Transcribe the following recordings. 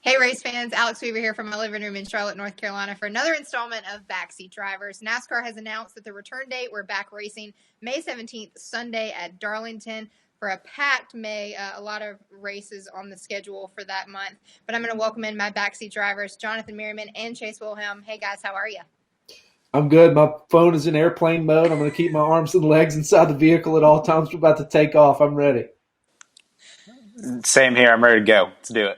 Hey, race fans. Alex Weaver here from my living room in Charlotte, North Carolina for another installment of Backseat Drivers. NASCAR has announced that the return date, we're back racing May 17th, Sunday at Darlington for a packed May. A lot of races on the schedule for that month. But I'm going to welcome in my Backseat Drivers, Jonathan Merriman and Chase Wilhelm. Hey, guys, how are you? I'm good. My phone is in airplane mode. I'm going to keep my arms and legs inside the vehicle at all times. We're about to take off. I'm ready. Same here. I'm ready to go. Let's do it.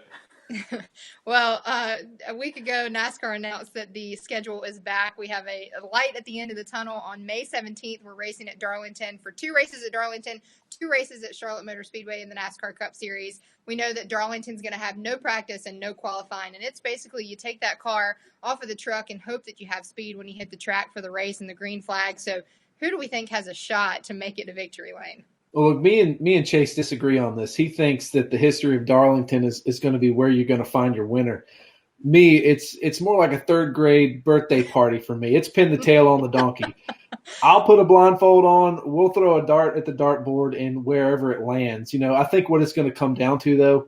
Well, a week ago, NASCAR announced that the schedule is back. We have a light at the end of the tunnel on May 17th. We're racing at Darlington for 2 races at Darlington, 2 races at Charlotte Motor Speedway in the NASCAR Cup Series. We know that Darlington's going to have no practice and no qualifying, and it's basically you take that car off of the truck and hope that you have speed when you hit the track for the race and the green flag. So who do we think has a shot to make it to victory lane? Well, look, me and Chase disagree on this. He thinks that the history of Darlington is going to be where you're going to find your winner. Me, it's more like a third grade birthday party for me. It's pin the tail on the donkey. I'll put a blindfold on. We'll throw a dart at the dartboard and wherever it lands. I think what it's going to come down to, though,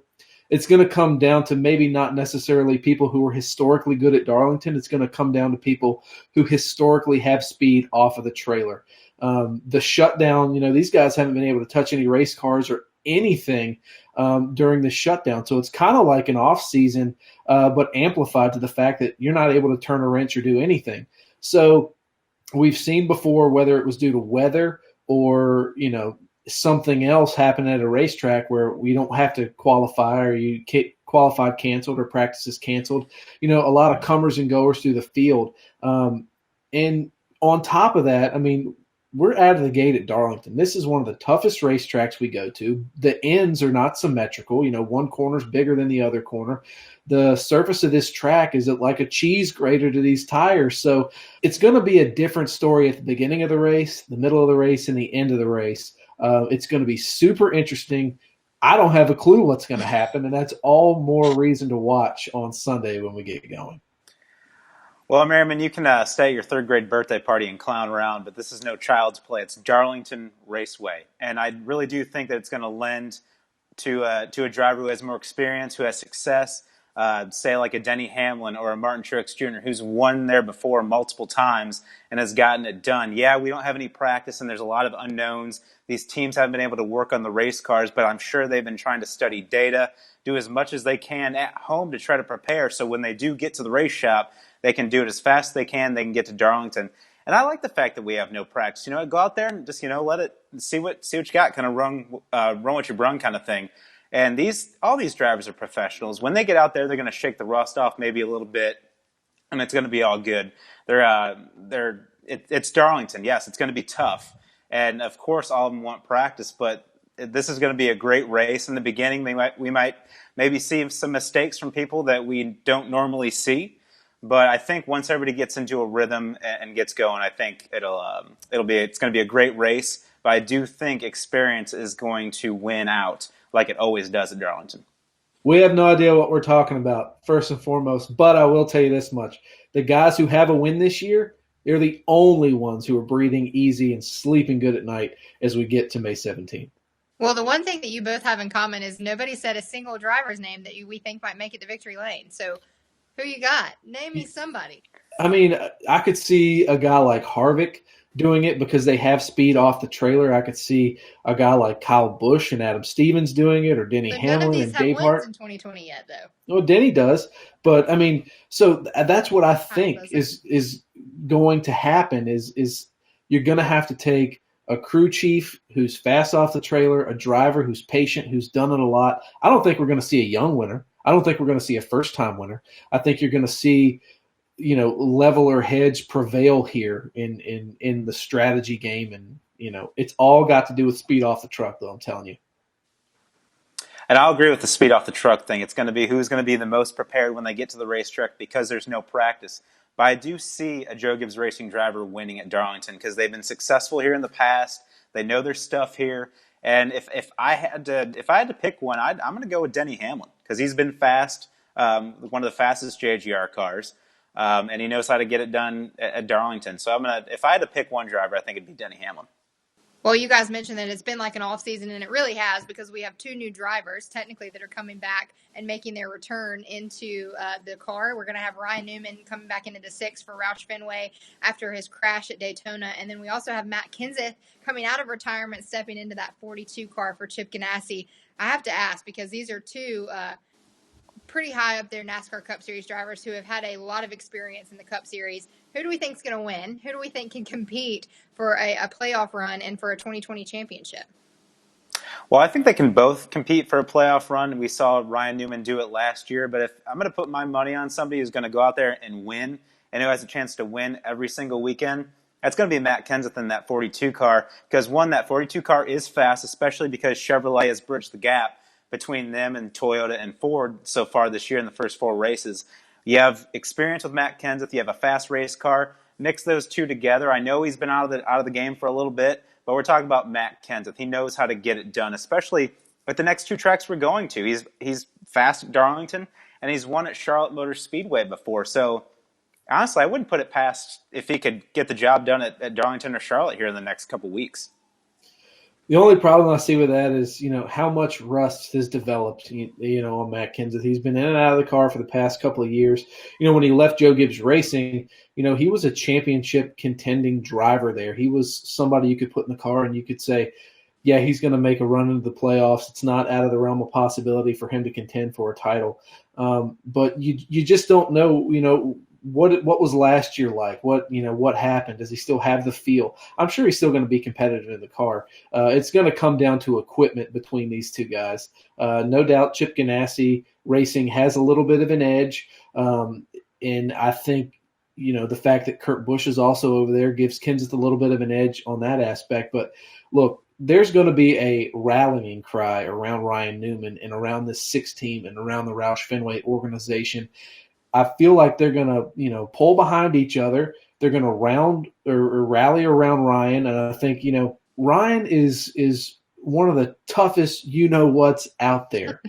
it's going to come down to maybe not necessarily people who are historically good at Darlington. It's going to come down to people who historically have speed off of the trailer. The shutdown, these guys haven't been able to touch any race cars or anything during the shutdown. So it's kind of like an off season, but amplified to the fact that you're not able to turn a wrench or do anything. So we've seen before, whether it was due to weather or, something else happened at a racetrack where we don't have to qualify or you get qualified canceled or practices canceled, a lot of comers and goers through the field. And on top of that, we're out of the gate at Darlington. This is one of the toughest racetracks we go to. The ends are not symmetrical. One corner's bigger than the other corner. The surface of this track is like a cheese grater to these tires. So it's going to be a different story at the beginning of the race, the middle of the race, and the end of the race. It's going to be super interesting. I don't have a clue what's going to happen, and that's all more reason to watch on Sunday when we get going. Well, Merriman, you can stay at your third grade birthday party and clown around, but this is no child's play. It's Darlington Raceway. And I really do think that it's going to lend to a driver who has more experience, who has success, say like a Denny Hamlin or a Martin Truex Jr., who's won there before multiple times and has gotten it done. Yeah, we don't have any practice and there's a lot of unknowns. These teams haven't been able to work on the race cars, but I'm sure they've been trying to study data, do as much as they can at home to try to prepare so when they do get to the race shop, they can do it as fast as they can get to Darlington. And I like the fact that we have no practice. Go out there and just, let it, see what you got, kind of run what you brung kind of thing. And all these drivers are professionals. When they get out there, they're going to shake the rust off maybe a little bit, and it's going to be all good. It's Darlington. Yes, it's going to be tough. And, of course, all of them want practice, but this is going to be a great race. In the beginning, we might maybe see some mistakes from people that we don't normally see. But I think once everybody gets into a rhythm and gets going, I think it's going to be a great race. But I do think experience is going to win out like it always does at Darlington. We have no idea what we're talking about, first and foremost. But I will tell you this much. The guys who have a win this year, they're the only ones who are breathing easy and sleeping good at night as we get to May 17th. Well, the one thing that you both have in common is nobody said a single driver's name that we think might make it to victory lane. So who you got? Name me somebody. I could see a guy like Harvick doing it because they have speed off the trailer. I could see a guy like Kyle Busch and Adam Stevens doing it, or Denny Hamlin and Dave Hart. In 2020 yet, though. Well, Denny does, but so that's what I think is going to happen. Is you're going to have to take a crew chief who's fast off the trailer, a driver who's patient, who's done it a lot. I don't think we're going to see a young winner. I don't think we're going to see a first-time winner. I think you're going to see, leveler heads prevail here in the strategy game, and it's all got to do with speed off the truck, though. I'm telling you. And I'll agree with the speed off the truck thing. It's going to be who's going to be the most prepared when they get to the racetrack because there's no practice. But I do see a Joe Gibbs Racing driver winning at Darlington because they've been successful here in the past. They know their stuff here. And if I had to pick one, I'm going to go with Denny Hamlin because he's been fast, one of the fastest JGR cars, and he knows how to get it done at Darlington. So if I had to pick one driver, I think it'd be Denny Hamlin. Well, you guys mentioned that it's been like an off season, and it really has, because we have two new drivers technically that are coming back and making their return into the car. We're going to have Ryan Newman coming back into the 6 for Roush Fenway after his crash at Daytona, and then we also have Matt Kenseth coming out of retirement, stepping into that 42 car for Chip Ganassi. I have to ask, because these are two pretty high up there NASCAR Cup Series drivers who have had a lot of experience in the Cup Series. Who do we think is going to win? Who do we think can compete for a playoff run and for a 2020 championship? Well, I think they can both compete for a playoff run. We saw Ryan Newman do it last year, but if I'm going to put my money on somebody who's going to go out there and win and who has a chance to win every single weekend, that's going to be Matt Kenseth in that 42 car, because one, that 42 car is fast, especially because Chevrolet has bridged the gap between them and Toyota and Ford so far this year in the first 4 races. You have experience with Matt Kenseth. You have a fast race car. Mix those two together. I know he's been out of the game for a little bit, but we're talking about Matt Kenseth. He knows how to get it done, especially at the next 2 tracks we're going to. He's fast at Darlington, and he's won at Charlotte Motor Speedway before. So honestly, I wouldn't put it past if he could get the job done at Darlington or Charlotte here in the next couple weeks. The only problem I see with that is, how much rust has developed, on Matt Kenseth. He's been in and out of the car for the past couple of years. When he left Joe Gibbs Racing, he was a championship contending driver there. He was somebody you could put in the car and you could say, yeah, he's going to make a run into the playoffs. It's not out of the realm of possibility for him to contend for a title. But you just don't know, what was last year like? What happened? Does he still have the feel? I'm sure he's still going to be competitive in the car. It's going to come down to equipment between these two guys. No doubt Chip Ganassi Racing has a little bit of an edge. And I think, the fact that Kurt Busch is also over there gives Kenseth a little bit of an edge on that aspect. But look, there's going to be a rallying cry around Ryan Newman and around this 6 team and around the Roush Fenway organization. I feel like they're going to, pull behind each other. They're going to rally around Ryan. And I think, Ryan is one of the toughest what's out there.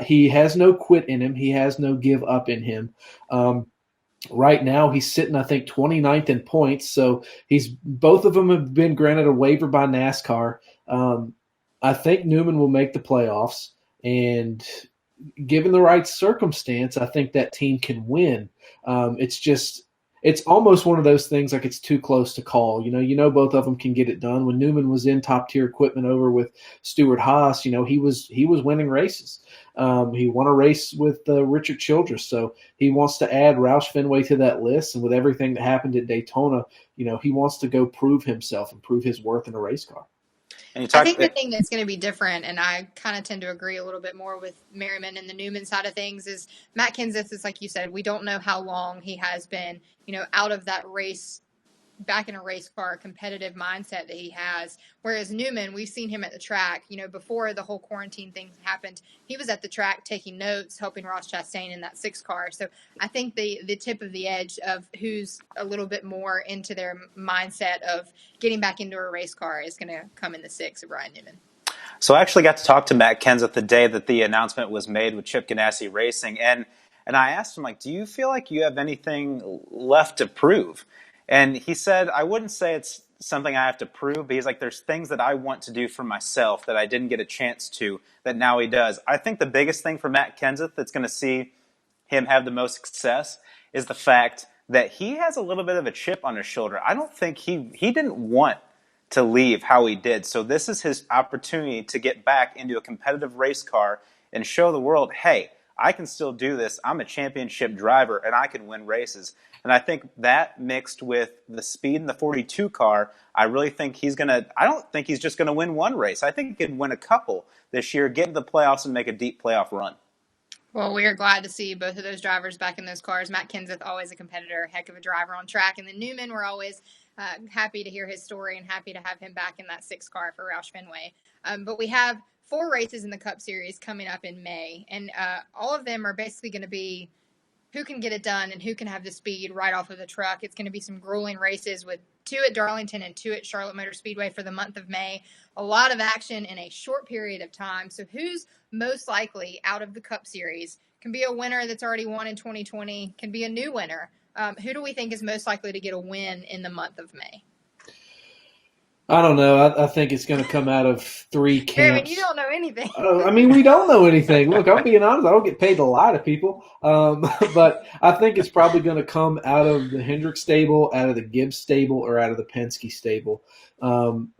He has no quit in him. He has no give up in him. Right now, he's sitting, I think, 29th in points. So both of them have been granted a waiver by NASCAR. I think Newman will make the playoffs, and given the right circumstance, I think that team can win. It's almost one of those things like it's too close to call. Both of them can get it done. When Newman was in top tier equipment over with Stuart Haas, he was winning races. He won a race with Richard Childress, so he wants to add Roush Fenway to that list. And with everything that happened at Daytona, he wants to go prove himself and prove his worth in a race car. I think the thing that's going to be different, and I kind of tend to agree a little bit more with Merriman and the Newman side of things, is Matt Kenseth is, like you said, we don't know how long he has been, out of that race, back in a race car, competitive mindset that he has. Whereas Newman, we've seen him at the track, before the whole quarantine thing happened, he was at the track taking notes, helping Ross Chastain in that 6 car. So I think the tip of the edge of who's a little bit more into their mindset of getting back into a race car is going to come in the 6 of Ryan Newman. So I actually got to talk to Matt Kenseth the day that the announcement was made with Chip Ganassi Racing, and I asked him, do you feel like you have anything left to prove? And he said, I wouldn't say it's something I have to prove, but he's like, there's things that I want to do for myself that I didn't get a chance to that now he does. I think the biggest thing for Matt Kenseth that's going to see him have the most success is the fact that he has a little bit of a chip on his shoulder. I don't think he didn't want to leave how he did. So this is his opportunity to get back into a competitive race car and show the world, hey, I can still do this. I'm a championship driver, and I can win races. And I think that mixed with the speed in the 42 car, I really think I don't think he's just going to win one race. I think he could win a couple this year, get into the playoffs, and make a deep playoff run. Well, we are glad to see both of those drivers back in those cars. Matt Kenseth, always a competitor, heck of a driver on track. And then Newman, we're always happy to hear his story and happy to have him back in that 6 car for Roush Fenway. But we have 4 races in the Cup Series coming up in May, and all of them are basically going to be who can get it done and who can have the speed right off of the truck. It's going to be some grueling races with 2 at Darlington and 2 at Charlotte Motor Speedway for the month of May. A lot of action in a short period of time. So who's most likely out of the Cup Series? Can be a winner that's already won in 2020, can be a new winner. Who do we think is most likely to get a win in the month of May? I don't know. I think it's going to come out of three Merriman, you camps. don't know anything. I mean, we don't know anything. Look, I'm being honest. I don't get paid to lie to people. But I think it's probably going to come out of the Hendrick stable, out of the Gibbs stable, or out of the Penske stable,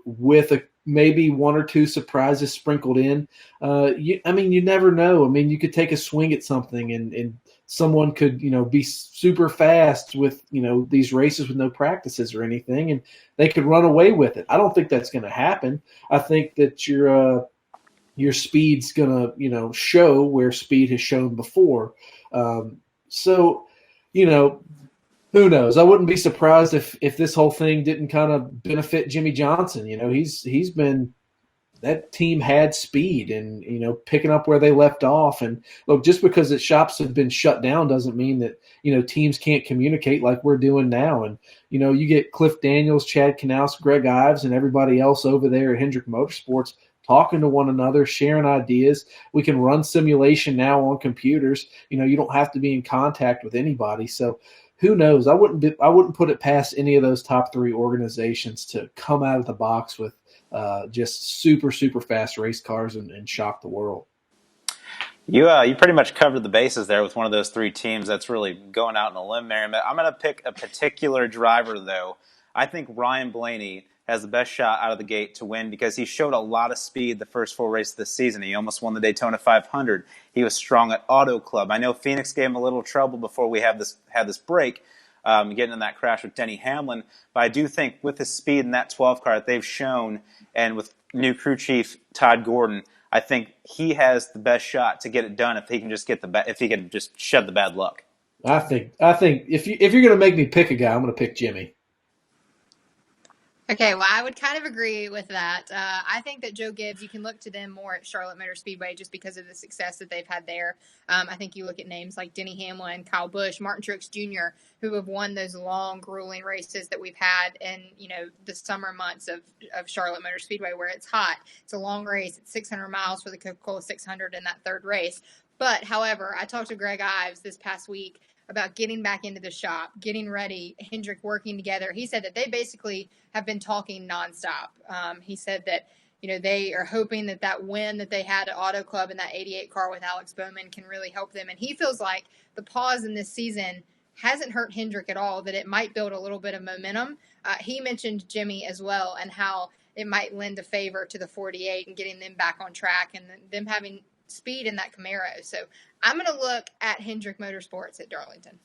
with maybe one or two surprises sprinkled in. You never know. I mean, you could take a swing at something, and someone could, be super fast with, these races with no practices or anything, and they could run away with it. I don't think that's going to happen. I think that your speed's gonna, show where speed has shown before. So, who knows? I wouldn't be surprised if this whole thing didn't kind of benefit Jimmy Johnson. He's been, that team had speed and, picking up where they left off. And look, just because the shops have been shut down doesn't mean that, teams can't communicate like we're doing now. And, you get Cliff Daniels, Chad Knaus, Greg Ives, and everybody else over there at Hendrick Motorsports talking to one another, sharing ideas. We can run simulation now on computers. You don't have to be in contact with anybody. So who knows? I wouldn't put it past any of those top three organizations to come out of the box with just super, super fast race cars and shock the world. You pretty much covered the bases there with one of those three teams. That's really going out on a limb, Merriman. I'm going to pick a particular driver, though. I think Ryan Blaney has the best shot out of the gate to win because he showed a lot of speed the first four races this season. He almost won the Daytona 500. He was strong at Auto Club. I know Phoenix gave him a little trouble before we had this break, getting in that crash with Denny Hamlin. But I do think with his speed in that 12 car that they've shown, and with new crew chief Todd Gordon, I think he has the best shot to get it done if he can just shed the bad luck. I think if you're going to make me pick a guy, I'm going to pick Jimmy. Okay, well, I would kind of agree with that. I think that Joe Gibbs, you can look to them more at Charlotte Motor Speedway just because of the success that they've had there. I think you look at names like Denny Hamlin, Kyle Busch, Martin Truex Jr., who have won those long, grueling races that we've had in, the summer months of Charlotte Motor Speedway where it's hot. It's a long race. It's 600 miles for the Coca-Cola 600 in that third race. But, however, I talked to Greg Ives this past week about getting back into the shop, getting ready, Hendrick working together. He said that they basically have been talking nonstop. He said that, they are hoping that win that they had at Auto Club in that 88 car with Alex Bowman can really help them. And he feels like the pause in this season hasn't hurt Hendrick at all, that it might build a little bit of momentum. He mentioned Jimmy as well and how it might lend a favor to the 48 and getting them back on track and them having speed in that Camaro. So I'm going to look at Hendrick Motorsports at Darlington.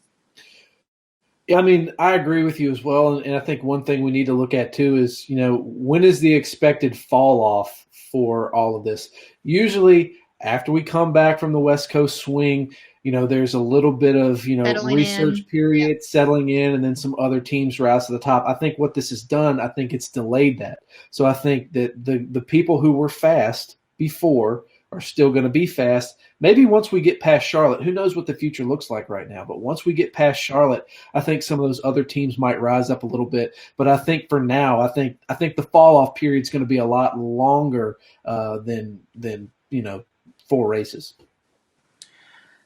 Yeah, I mean, I agree with you as well. And I think one thing we need to look at too is, when is the expected fall off for all of this? Usually after we come back from the West Coast swing, there's a little bit of, research period, settling in, and then some other teams rise to the top. I think what this has done, I think it's delayed that. So I think that the people who were fast before are still going to be fast. Maybe once we get past Charlotte, who knows what the future looks like right now, but once we get past Charlotte, I think some of those other teams might rise up a little bit. But I think for now, I think the fall off period is going to be a lot longer than 4 races.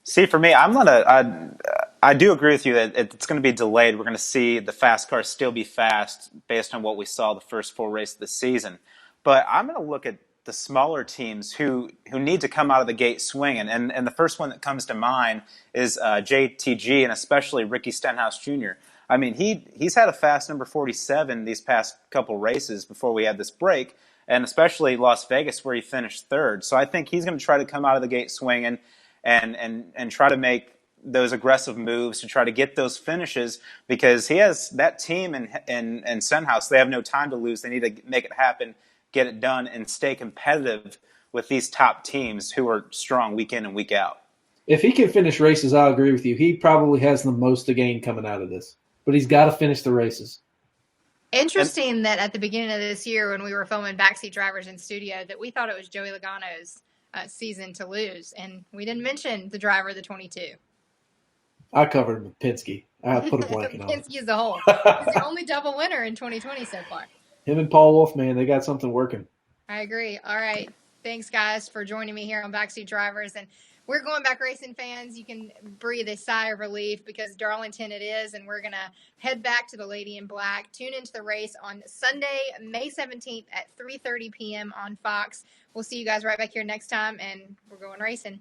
See, for me, I do agree with you that it's going to be delayed. We're going to see the fast cars still be fast based on what we saw the first 4 races of the season. But I'm going to look at the smaller teams who need to come out of the gate swinging. And the first one that comes to mind is JTG and especially Ricky Stenhouse Jr. I mean, he's had a fast number 47 these past couple races before we had this break, and especially Las Vegas where he finished third. So I think he's going to try to come out of the gate swinging and try to make those aggressive moves to try to get those finishes because he has that team in Stenhouse. They have no time to lose. They need to make it happen, get it done, and stay competitive with these top teams who are strong week in and week out. If he can finish races, I'll agree with you. He probably has the most to gain coming out of this. But he's got to finish the races. Interesting that at the beginning of this year when we were filming Backseat Drivers in studio that we thought it was Joey Logano's season to lose. And we didn't mention the driver of the 22. I covered him with Penske. I put a blanket on. Penske as a whole. He's the only double winner in 2020 so far. Him and Paul Wolf, man, they got something working. I agree. All right. Thanks, guys, for joining me here on Backseat Drivers. And we're going back racing, fans. You can breathe a sigh of relief because Darlington it is, and we're going to head back to the Lady in Black. Tune into the race on Sunday, May 17th at 3:30 p.m. on Fox. We'll see you guys right back here next time, and we're going racing.